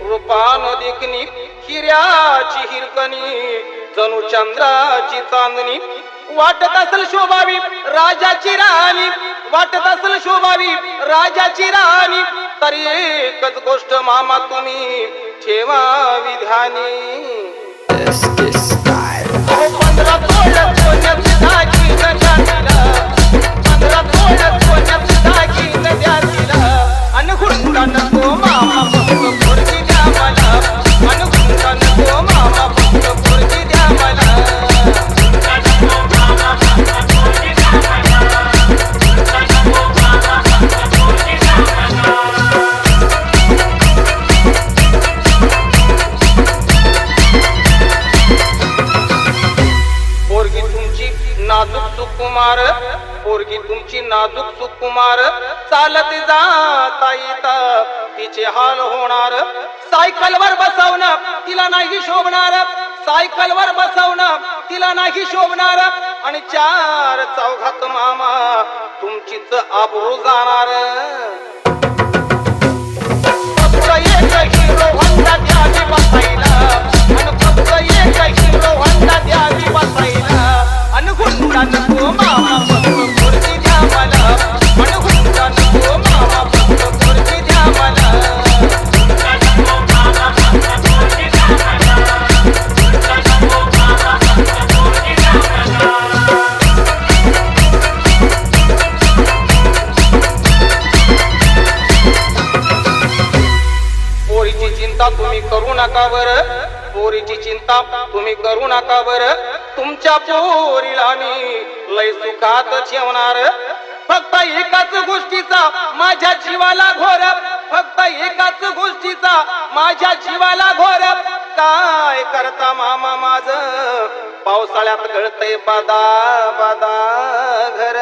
रूपान देखणी हिऱ्याची हिरकणी जणू चंद्राची चांदणी वाटत असल शोभावी राजाची राणी वाटत असल शोभावी राजाची राणी तरी एकच गोष्ट मामा तुम्ही ठेवावी ध्यानी 15 तोळ सोन्याची दागिनं द्या तिला 15 तोळ सोन्याची दागिनं द्या तिला अन हुंडा नको मामा फक्त पोरगी द्या मला अन हुंडा नको मामा फक्त पोरगी द्या मला नाजूक सुकुमार पोरगी तुमची नाजूक सुकुमार चालत जाता येता तिचे हाल होणार सायकलवर बसवणं तिला नाही शोभणार सायकलवर बसवणं तिला नाही शोभणार आणि 4 चौघात मामा तुमचीच आबरू जाणार फक्त एक हिरो होंडा द्यावी बसायला आणि फक्त एक हिरो होंडा द्यावी बसायला हुंडा नको मामा फक्त पोरगी द्या मला अन हुंडा नको मामा फक्त पोरगी द्या मला पोरीची चिंता तुम्ही करू नका बरं पोरीची चिंता तुम्ही करू नका बरं तुमच्या पोरीला मी लय सुखात ठेवणार फक्त एकाच गोष्टीचा माझ्या जीवाला घोर फक्त एकाच गोष्टीचा माझ्या जीवाला घोर काय करता मामा माझ पावसाळ्यात गळतय बादा बादा घर